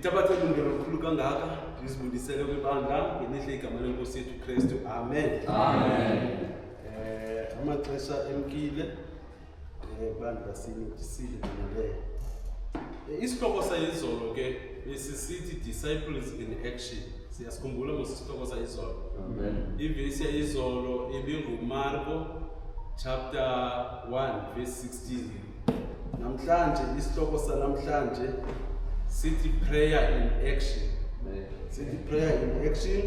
Ngitabathe kulungelo olukhulu kangaka ngizibudisele kwebandla ngenihle igama lenkosi yethu Kristu. Amen. Amen. Amaxesha emkile bandla sinisile nale. Isihloko sayizolo ke besisithi disciples in action. Siyasikhumbula ngosihloko sayizolo. Amen. Ivesi yayizolo ibinguMarko chapter 1 verse 16. Namhlanje isihloko sanamhlanje sithi prayer in action. Sithi prayer in action.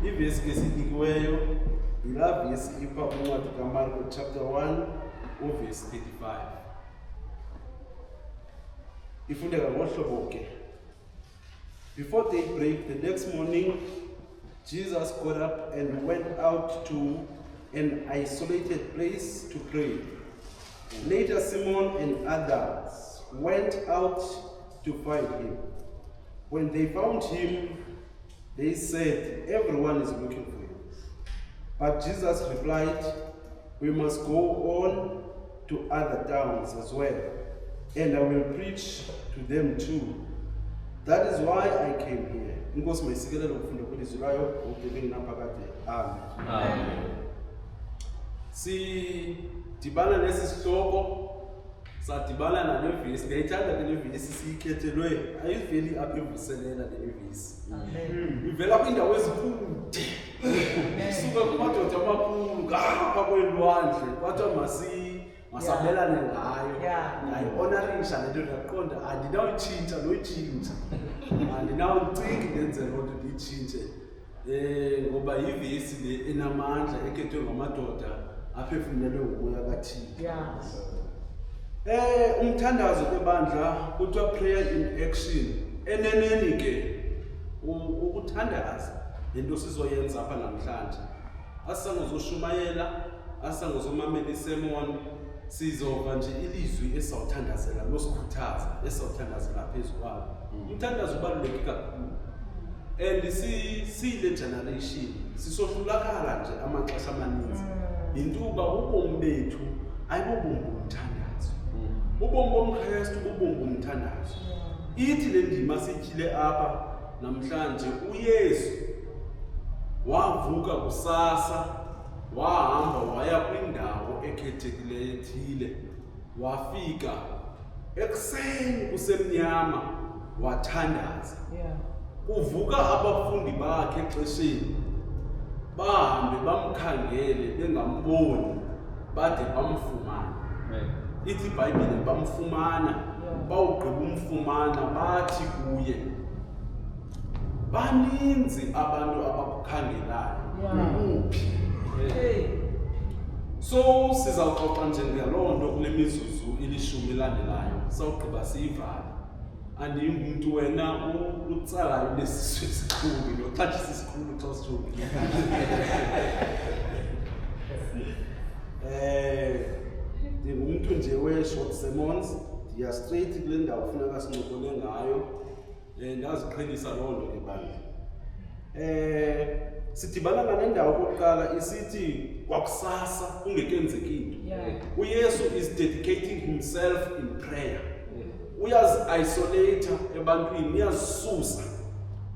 Ivesi ke sinikiweyo ila vesi ipha uncwadi kaMarko chapter 1 verse 35. Ifundeka ngohlobo ke. Before daybreak the next morning, Jesus got up and went out to an isolated place to pray. Later Simon and others went out to find him. When they found him, they said, "Everyone is looking for you." But Jesus replied, "We must go on to other towns as well, and I will preach to them too. That is why I came here." Inkosi mayisikelele ukufunda kwelizwi layo ukubeni naphakade. Amen. Amen. Sidibana lesi sihloko sadibana nale vesi ngiyithanda ke le vesi siyikhethelwe ayiveli apha evuselela le vesi. Amen. Ivela kwindawo ezikude. Isuka kumadoda amakhulu ngapha kwelwandle kwathiwa masabelane ngayo. Ngayi-honorisha lento ndaqonda andinawuyitshintsha noyitshintsha. Andinawucingi ndenze loo nto ndiyitshintshe. Ngoba yivesi le enamandla ekhethwe ngamadoda aphefumlelwe ngumoya kaThixo. Umthandazo kwebandla kuthiwa prayer in action. Eneneni ke ukuthandaza into sizoyenza apha namhlanje. Asangozoshumayela, asangozomamela isermon, sizova nje ilizwi esawuthandazela losikhuthaza, esawuthandazela phezulu. Umthandazo ubaluleke kakhulu. And sile generation sisohlulakala nje amaxesha amaninzi. Intuba ubomi bethu ayibobomi bomthandazo. Ubomi bomKristu bubomi bomthandazo. Ithi le ndima sityhile apha namhlanje uYesu wavuka kusasa wahamba waya kwindawo ekhethekileyo ethile wafika ekuseni kusemnyama wathandaza. Uvuka abafundi bakhe exesheni bahambe bamkhangele bengamboni bade bamfumana. Ithi iBhayibhile bamfumana bawugqiba umfumana bathi kuye, "Baninzi abantu abakukhangelayo uphi?" So sizawuxoxa nje ngaloo nto kule mizuzu ilishumi elandelayo. Sawugqiba siyivale. Andingumuntu wena utsalayo lesisu esikhulu noxa sisikhulu xa sijongile. Ndingumuntu nje we-short sermons, ndiya straight kule ndawo kufuneka sincokole ngayo. Ndaziqhelisa loo nto ke bandla. Sidibana nale ndawo okokuqala isithi kwakusasa kungekenzeki into. uYesu is dedicating himself in prayer. Uyazi-isolate ebantwini, uyazisusa.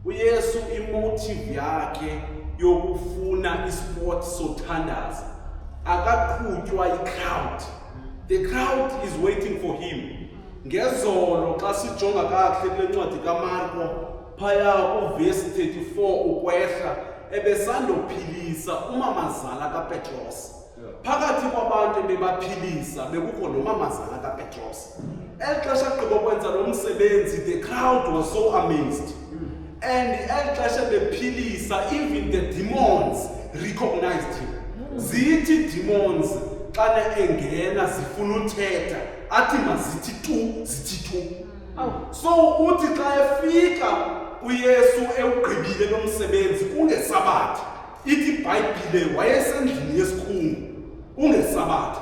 uYesu imotive yakhe yokufuna isport sothandaza akaqhutywa i-crowd. The crowd is waiting for him. Ngezolo xa sijonga kakuhle kule ncwadi kaMarko phaya uverse 34 ukwehla ebesandophilisa umamazala kaPetros. Phakathi kwabantu bebaphilisa bekukho nomamazala kaPetros. Elixesha gqiba kwenza lo msebenzi, the crowd was so amazed. And elixesha bephilisa, even the demons recognized him. Zithi demons xana engena zifuna uthetha athi mazithi tu, zithi tu. So uthi xa efika uYesu ewugqibile lo msebenzi kungesabatha. Ithi iBhayibhile wayesendlini yesikhungu kungesabatha.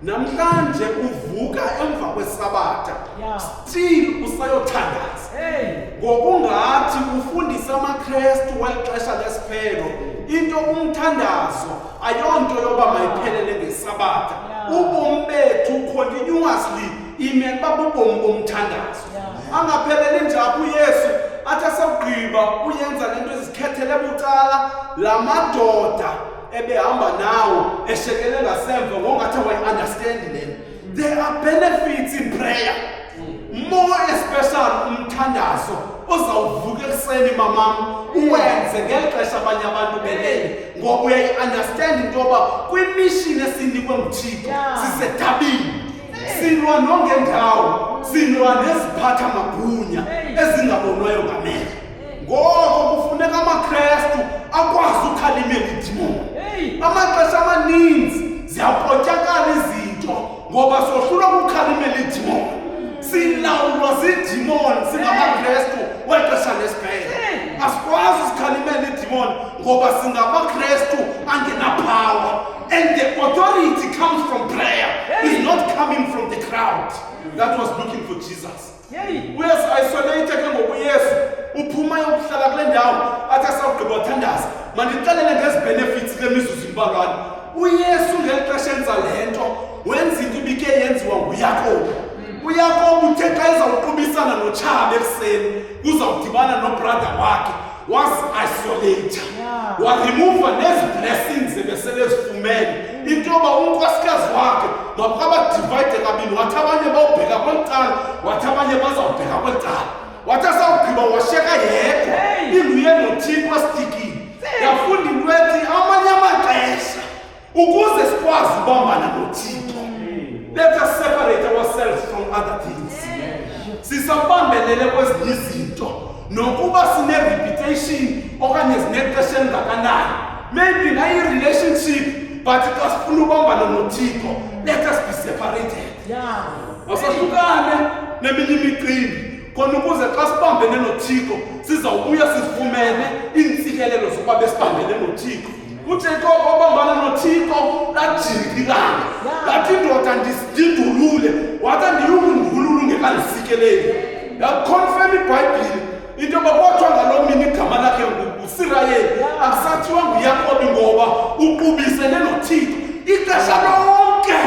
Namhlanje uvuka emva kwesabatha. Still usayothandaza. Ngokungathi ufundisa amaKristu walixesha lesiphelo. Into umthandazo ayonto yoba mayiphelele ngesabatha. Ubomi bethu continuously ime babubomi bomthandazo. Angapheleli nje apho uYesu athi asawugqiba uyenza lento ezikhethele bucala lamadoda ebehamba nawo eshekele ngasemva ngongathi awayi-understand lena. There are benefits in prayer. More especially umthandazo ozawuvuka ekuseni mamam uwenze ngeli xesha abanye abantu belele ngoba uyayi-understand into yoba kwimission esinikwe nguThixo sisedabini silwa nongendawo silwa neziphatha magunya ezingabonwayo ngamehlo. Ngoko kufuneka amaKrestu akwazi ukhalimela idimoni. Amaxesha amaninzi ziyapotyakala izinto ngoba sohlulwa ukukhalimela idimoni. Silawulwa ziidimoni singamaKrestu wexesha lesibhele. Asikwazi usikhalimela idimoni ngoba singamaKrestu angenapower. And the authority comes from prayer. It's not coming from the crowd that was looking for Jesus. Uyasi-isolate ke ngoku uYesu uphuma yokuhlala kule ndawo athi asawugqiba uthandaza. Mandixelele ngezi-benefits kule mizuzu imbalwana. uYesu ngeli xesha enza le nto wenza into ibike yenziwa nguYakobi. uYakobi uthe xa ezawuqubisana noTshaba ekuseni uzawudibana nobrother wakhe was-isolate, waremuva nezi-blessings ebesele zifumene into yoba unkosikazi wakhe mabukabadivayide kabini, wathi abanye bawubheka kwelitala wathi abanye bazawubheka kwelitala, wathi asawugqiba washiyeka yedwa inguye noThixo asidikile. Yafunda into ethi amanye amaxesha ukuze sikwazi ubambana noThixo, let us separate ourselves from other things. Sisabambelele kwezinye izinto nokuba sine-reputation okanye zinexesha elingakanani, maybe nayi-relationship but xa sifuna ubambana noThixo, let us be separated. Masahlukane neminye imicimbi khona ukuze xa sibambene noThixo sizawubuya sizifumene iintsikelelo zokuba besibambene noThixo. uJacob wabambana noThixo lajikilana lathi indoda ndindulule, wathi andiyukundulula ungekandisikeleli. Yakonfirm iBhayibhile into yoba kwathiwa ngaloo mini igama lakhe nguSirayeli, akusathiwa nguYakobi ngoba uqubisene noThixo ixesha lonke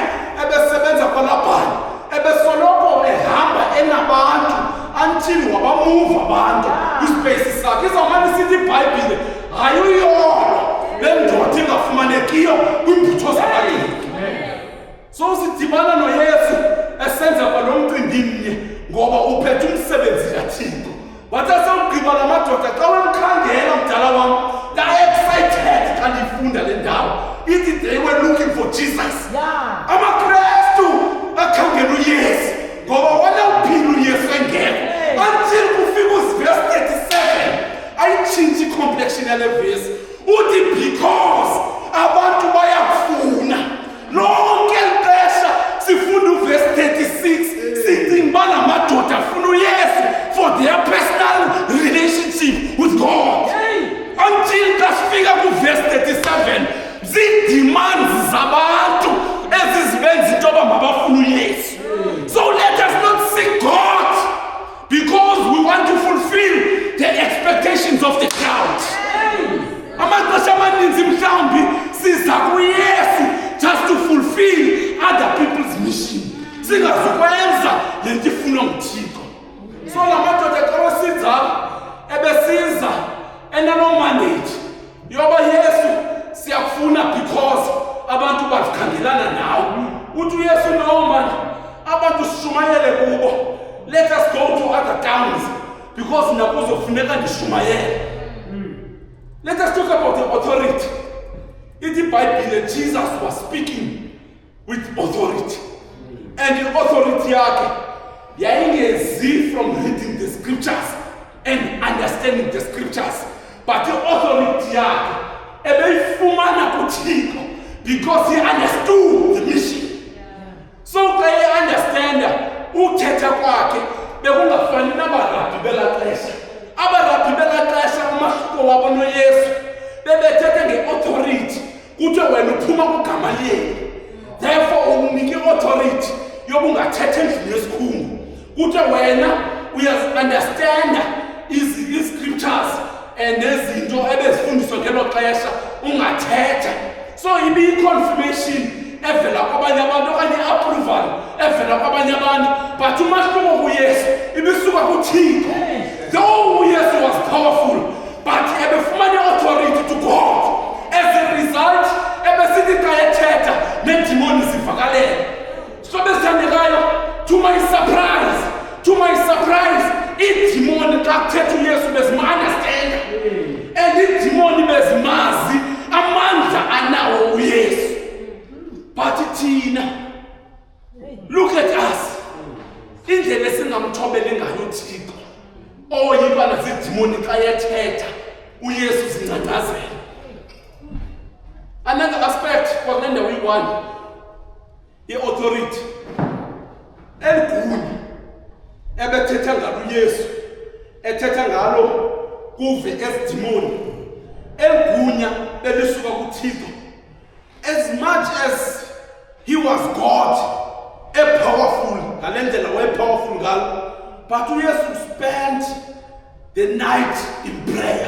ebesebenza kwaLabhani, ebesoloko ehamba enabantu until wabamuva abantu kwispace sakhe. Izawumane isithi iBhayibhile hayi uyolo le ndoda ingafumanekiyo kwiimbutho zabaleki. So sidibana noYesu esenza kwalo mcimbi mnye ngoba uphethe umsebenzi kaThixo. Wathi asawugqiba la madoda xa wemkhangela mdala wam ka-excited xa ndiyifunda le ndawo ithi they were looking for Jesus. AmaKrestu akhangela uYesu ngoba wala uphila uYesu engekho until kufika uverse 37 ayitshintshe i-complexion yale verse uthi because abantu bayakufuna. Lonke lixesha sifunda uverse 36 sicinga uba la madoda afuna uYesu for their personal relationship with God. Until xa sifika kuverse 37 zii-demands zabantu ezizibenza into yoba mabafuna uYesu. So let us not seek God because we want to fulfill the expectations of the crowd. Amaxesha amaninzi mhlawumbi siza kuYesu just to fulfill other people's mission, singazukwenza le nto ifunwa nguThixo. So la madoda xa wesiza ebesiza enalo-mandate yoba Yesu siyakufuna because abantu bazikhangelana nawe. Uthi uYesu no man, abantu sishumayele kubo. Let us go to other towns because nakuzofuneka ndishumayele. Let us talk about the authority. In the Bible, Jesus was speaking with authority. And the authority yake yayingezi from reading the scriptures and understanding the scriptures. But the authority yake ebeyifumana kuThixo because he understood the mission. So xa e-understanda ukuthetha kwakhe bekungafani nabarabhi belaa xesha. Abarabhi belaa xesha umahluko wabo noYesu bebethethe nge-authority kuthiwe wena uphuma kuGamaliyeli, therefore ukunike i-authority yoba ungathetha endlini yesikhungu. Kuthiwe wena uyazi-understanda ii-scriptures nezinto ebezifundiswa ngelo xesha ungathetha. So ibe yi-confirmation evela kwabanye abantu okanye approval evela kwabanye abantu, but umahluko kuYesu ibisuka kuThixo. Though uYesu was powerful, but ebefumane authority to God. As a result, ebesithi xa ethetha needemoni zivakalele. So besithandekayo, to my surprise, iidemoni xa kuthetha uYesu bezima-understanda, and iidemoni bezimazi amandla anawo uYesu. But thina, look at us, indlela esingamthobeli ngayo uThixo, oyintwana ziidemoni xa yethetha uYesu zincandazela. Another aspect kwakule ndawo iyi-1 ye-authority eligunya ebethetha ngalo uYesu, ethetha ngalo kuve ezidemoni, eligunya belisuka kuThixo. As much as he was God, powerful ngale ndlela wayepowerful ngalo, but uYesu spent the night in prayer.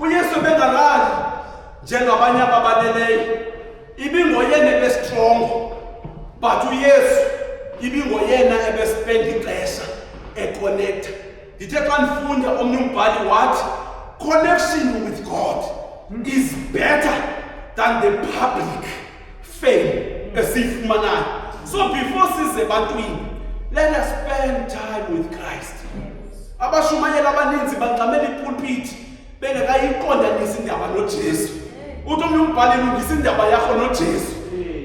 uYesu bengalali njengabanye ababaleleyo, ibingoyena ebestrong, but uYesu ibingoyena ebespend ixesha econnecta. Ndithe xa ndifunda omnye umbhali wathi, connection with God is better than the public fame esiyifumanayo. So before size ebantwini, let us spend time with Christ. Abashumayeli abaninzi bangxamela ipulpit bengekayiqondanisi indaba noJesu. Uthi omnye umbhali lungisa indaba yakho noJesu.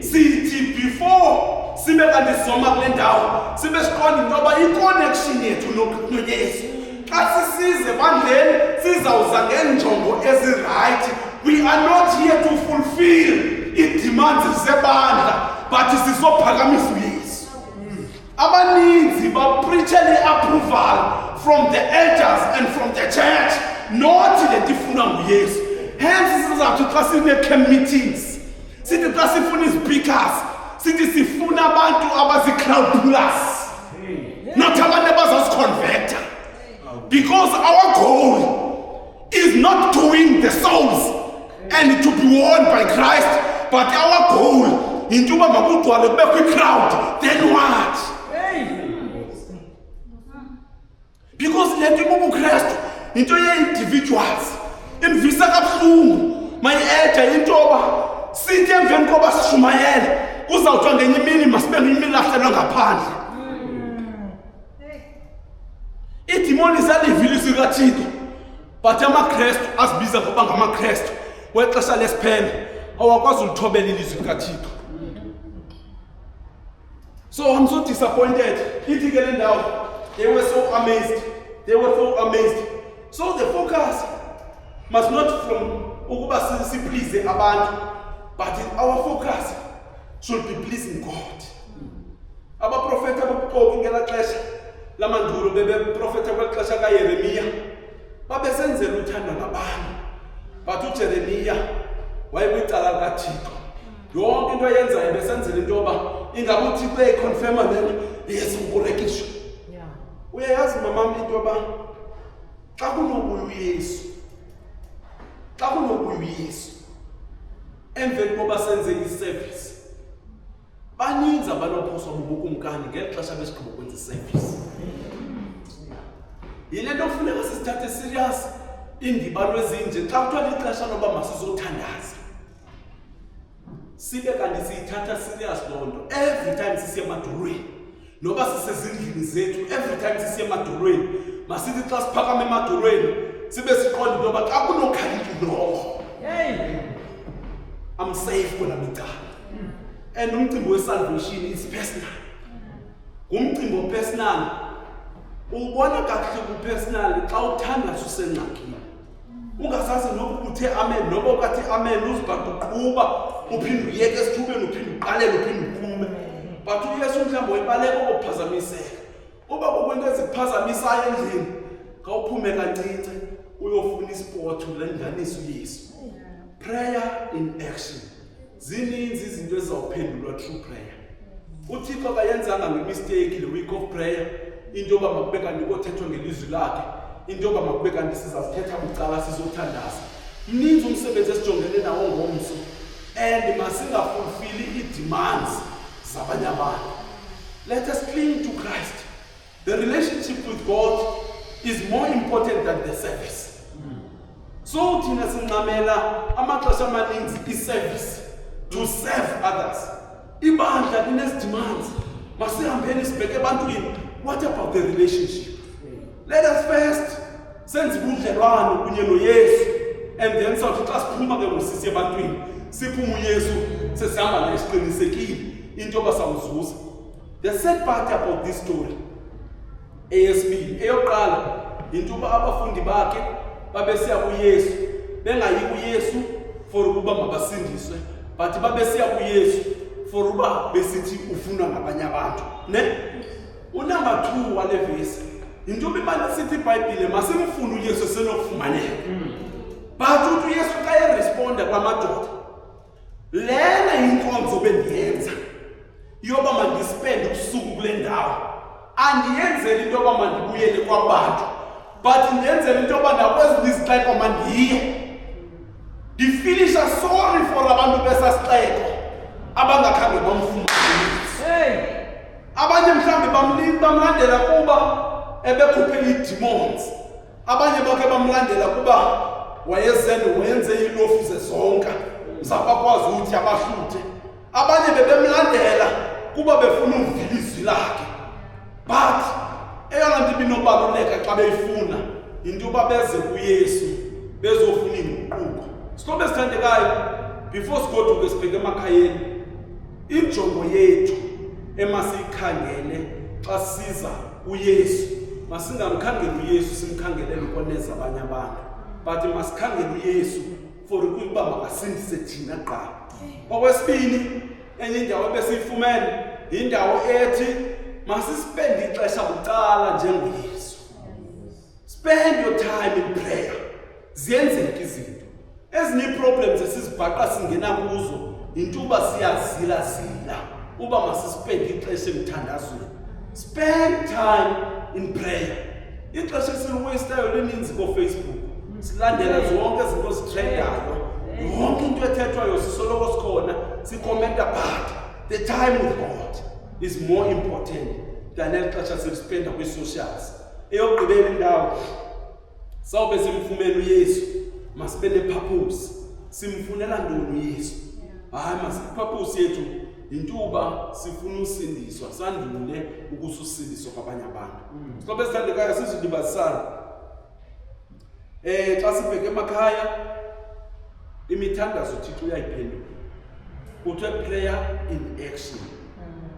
Sithi before sibe kanti soma kule ndawo, sibe siqonda into yoba i-connection yethu noYesu. Xa sisize bandleni sizawuza ngeenjongo ezirayithi. We are not here to fulfill ii-demands zebandla, but sizophakamisa uYesu. Abaninzi bapreachela i-approval from the elders and from the church, not le nto ifunwa nguYesu. Hence sizathu xa sine-camp meetings, sithi xa sifuna izipikers, sithi sifuna abantu abazi-crowd pullers, not abantu abazasiconvecta. Because our goal is not to win the souls and to be won by Christ, but our goal is to makugcwale kubekho i-crowd. Then what? Because le nto ibubuKristu into ye-individuals imvisa kabuhlungu. Mayi-eja into yoba sithi emveni koba sishumayele kuzawuthiwa ngenye imini masibe ngiyimilahlelwa ngaphandle. Iidemoni ziyalivila izwi likaThixo, but amaKristu azibiza ngoba ngamaKristu wexesha lesiphene awakwazi ulithobela ilizwi likaThixo. So I'm so disappointed. Ithi ke le ndawo, they were so amazed. So the focus must not from ukuba siplease abantu, but our focus should be pleasing God. Abaprofeti ababuxoki ngela xesha lamandulo bebeprofeta kwexesha kaYeremiya babesenzela uthando nabantu, but uJeremiya wayekwicala likaThixo. Yonke into ayenzayo besenzela into yoba ingabe uThixo eyiconfirma lento yeziburekisho. Uyayazi mamam into yoba xa kunobuya uYesu emveni koba senze i-service, baninzi abantu abaphoswa bubukumkani ngeli xesha besigqiba ukwenza i-service. Yile nto kufuneka sisithathe serious iindibano ezinje. Xa kuthiwa lixesha loba masizothandaza, sibe kanti siyithatha serious loo nto. Every time sisiya emadolweni, noba sisezindlini zethu, every time sisiya emadolweni, masithi xa siphakama emadolweni sibe siqonda into yoba xa kunokhalika ilongo, I'm safe kula micala. And umcimbi we-salvation is personal. Ngumcimbi o-personal. Ubona kakuhle ku-personal xa uthandaza usengxakini. Ungasazi nokuba uthe amen, noba ukathi amen uzibhaqa uqhuba, uphinde uyeke esithubeni, uphinde uqalele, uphinde uphume. But uYesu mhlawumbi wayebaleka ukuphazamiseka. Uba kukwento ezikuphazamisayo endlini, khawuphume kancinci uyofuna isport ulenganise uYesu. Prayer in action. Zininzi izinto ezizawuphendulwa through prayer. uThixo akayenzanga ngemistake le week of prayer into yoba makube kanti kothethwa ngelizwi lakhe, into yoba makube kanti sizazithetha bucala sizothandaza. Mninzi umsebenzi esijongene nawo ngomso, and masingafulfill ii-demands zabanye abantu. Let us cling to Christ. The relationship with God is more important than the service. So thina sinqamela amaxesha amaninzi i-service to serve others. Ibandla linezidemands. Masihambeni sibheke ebantwini. What about the relationship? Let us first senze ubudlelwano kunye noYesu, and then sawuthi xa siphuma ke ngosisi ebantwini siphuma uYesu sesihamba naye siqinisekile into yoba sawuzuza. The sad part about this story eyesibili, eyokuqala into yoba abafundi bakhe babesiya kuYesu bengayi kuYesu for ukuba mabasindiswe, but babesiya kuYesu for uba besithi ufuna ngabanye abantu. Unumber 2 wale verse into yoba imali sithi iBhayibhile masimfune uYesu senokufumaneka. But uthi uYesu xa eresponda kwamadoda, lena inkonzo bendiyenza yoba mandispende usuku kule ndawo, andiyenzeli into yoba mandibuyele kwabantu, but ndiyenzela into yoba nakwezinye izixeko mandiye ndifilisha sorry for abantu besasixeko abangakhange bamfumane. Abanye mhlawumbi bamlandela kuba ebekhuphe ii-demons, abanye bakhe bamlandela kuba wenze iilofu zezonka zabakwazi ukuthi abahluthe, abanye bebemlandela kuba befuna uvila izwi lakhe. But eyona nto ibinobaluleka xa beyifuna yinto yoba beze kuYesu bezofuna inguquko. Sihlobo esithandekayo, before sigoduke sibheke emakhayeni, injongo yethu emasiyikhangele xa siza kuYesu, masingamkhangeli uYesu simkhangelele ukoneza abanye abantu, but masikhangele uYesu for ukuba makasindise thina kuqala. Okwesibili, enye indawo ebesiyifumene yindawo ethi masispende ixesha bucala njengoYesu. Spend your time in prayer. Ziyenzeka izinto. Ezinye ii-problems esizibhaqa singena kuzo yinto uba siyazila uba masispende ixesha emthandazweni. Spend time in prayer. Ixesha esiliwastayo lininzi koFacebook. Silandela zonke izinto zitrendayo. Yonke into ethethwayo sisoloko sikhona, sikomenta, but the time with God is more important than elixesha silispenda kwi-socials. Eyokugqibela indawo, sawube simfumene uYesu, masibe ne-purpose. Simfunela ntoni uYesu? Hayi, purpose yethu yintuba sifuna usindiswa, sandule ukususindiswa kwabanye abantu. Sihlobo esithandekayo, sizilibazisana. Xa sibheke emakhaya, imithandazo Thixo uyayiphendula. Kuthiwe prayer in action.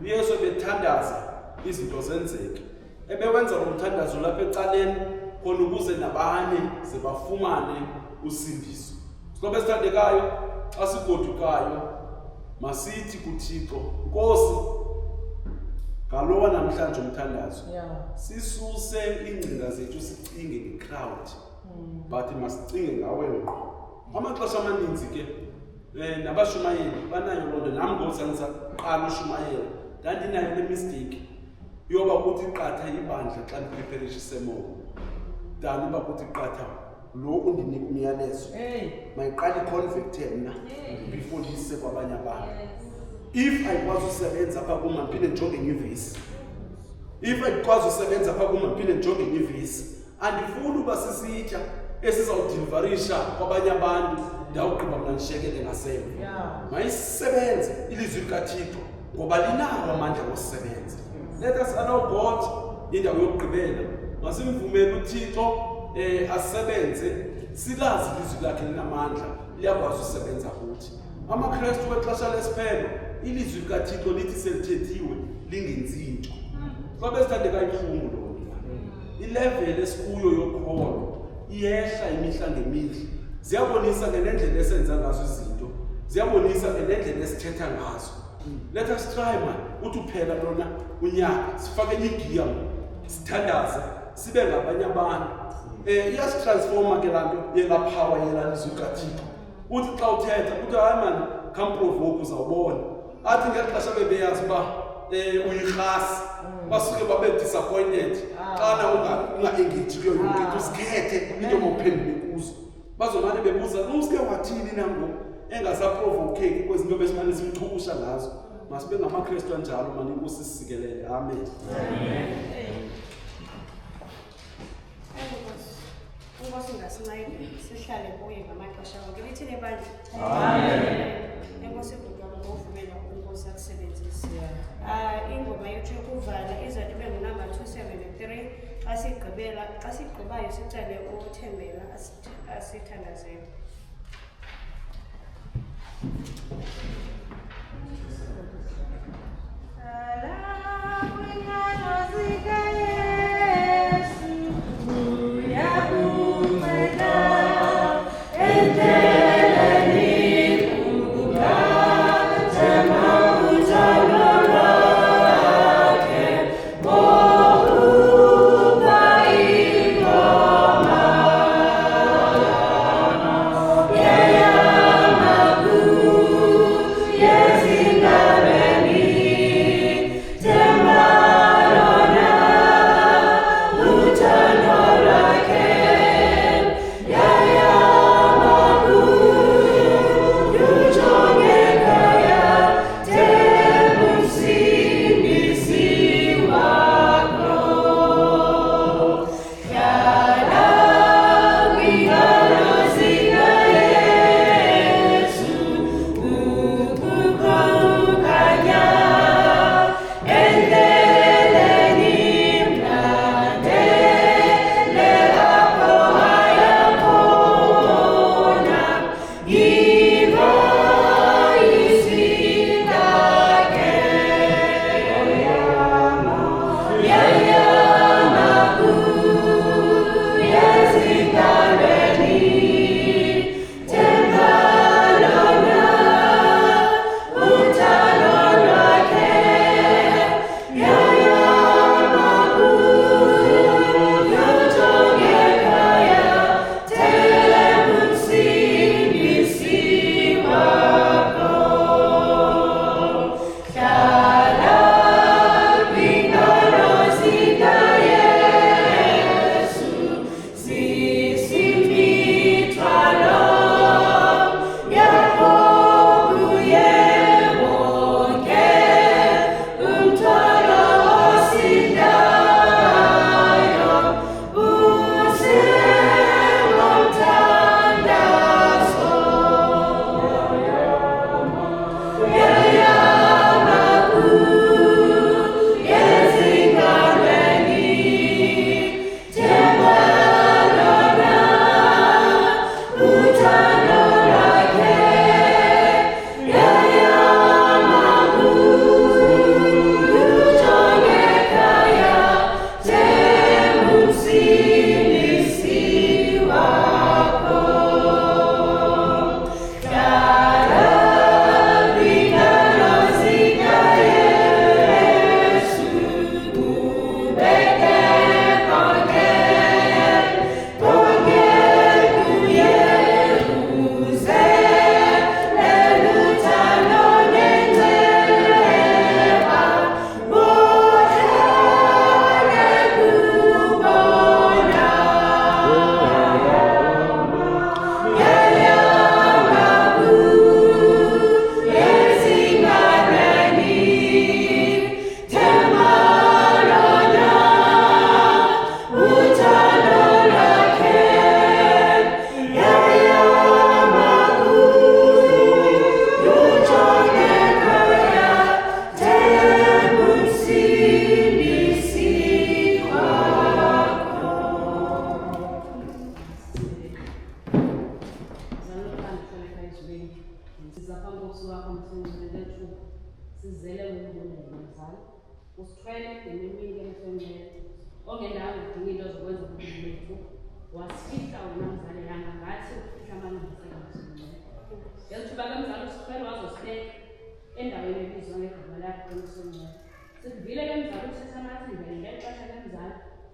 uYesu ebethandaza izinto zenzeke. Ebewenza lo mthandazo lapha ecaleni khona ukuze nabanye zibafumane usindiso. Sihlobo esithandekayo, xa sigodukayo masithi kuThixo, Nkosi, ngalowa namhlanje umthandazo. Sisuse ingcinga zethu sicinge nge-crowd, but masicinge ngawe ngqo. Amaxesha amaninzi ke nabashumayeli banayo loo nto, nam ngozange saqala ushumayela ndandinayo le mistake yoba kuthi qatha ibandla xa ndipreparisha isemolo, dan uba kuthi qatha lo undinika umyalezo mayiqala iconvecte mna before ndiyise kwabanye abantu. If ayikwazi usebenza apha kum mandiphinde ndijonge inyuvesi, if ayikwazi usebenza apha kum mandiphinde ndijonge inyuvesi, andifuni uba sisitya esizawudilivarisha kwabanye abantu ndawugqiba mna ndishiyekele ngasemva. Mayisebenze ilizwi likaThixo ngoba linawo amandla okusebenza. Let us allow God, indawo yokugqibela, masimvumele uThixo asebenze, silazi ilizwi lakhe linamandla, liyakwazi usebenza kuthi. AmaKristu wexesha lesiphelo, ilizwi likaThixo lithi selithethiwe lingenzi into. Ngoba esithandekayo ibuhlungu lona. Ilevel esikuyo yokholo iyehla imihla ngemihla. Ziyabonisa ngendlela esenza ngazo izinto, ziyabonisa ngendlela esithetha ngazo. Let us try man uthi uphela lona unyaka sifake igiya sithandaze sibe ngabanye abantu. Iyasitransforma ke lanto yela power yela lizwi likaThixo. Uthi xa uthetha uthi hayi man, come provoke uzawubona. Athi ngexesha bebeyazi uba uyirhasi basuke babe disappointed xana unga-engage kuyo yonke into, sikhethe into mawuphendule kuzo. Bazomane bebuza, uske wathini nangoku? engasaprovokeki kwezinto besimane simchusha ngazo. Masibe ngamaKristu anjalo manje inkosi isikelele. Amen. Inkosi ngasincede sihlale kuye ngamaxesha wonke. Lithini bandla? Enkosi Bhutwana ngokuvumela uNkosi akusebenzise. Ingoma yethu yokuvala izathi ibe ngunamba 273. Xa sigqibayo sicele uThembela asithandazele.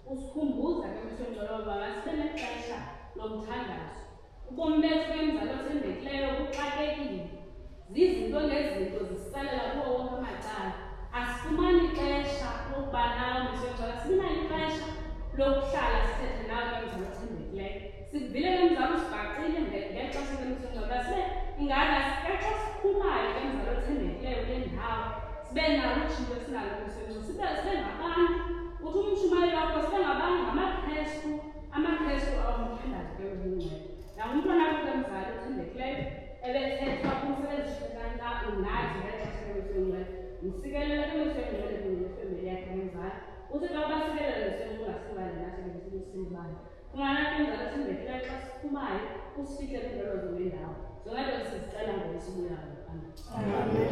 Usikhumbuza ke mthongolo baba sibe nexesha lomthandazo. Ubomi bethu ke mzali othembekileyo buxakekile. Zizinto ngezinto zisalela kuwo wonke amacala. Asifumani ixesha lokuba nawe mthongolo, sinalo ixesha lokuhlala sithethe nawe ke mzali othembekileyo. Sikuvile ke mzali usibhaqile ngexesha ke mthongolo, sibe ingaba sikaxa sikhumayo emzalo othembekileyo kule ndawo sibe nalo utshintsho esinalo kusenzo sibe ngabantu uthi umshumayeli wakho sibe ngabantu ngamakrestu awamthandayo ke wezingcwele nangumntwana wakho emzalo othembekileyo ebethethwa kumsebenzi kanka unathi ngexesha lezingcwele msikelela kwemizengcwele kunye nefemeli yakhe emzalo uthi xa ubasikelela lesenzo ungasibali nathi ngesinibani kungana ke emzalo othembekileyo xa siphumayo usifihle kwindolo zendawo zonke sizicela ngokusibuyayo. Amen.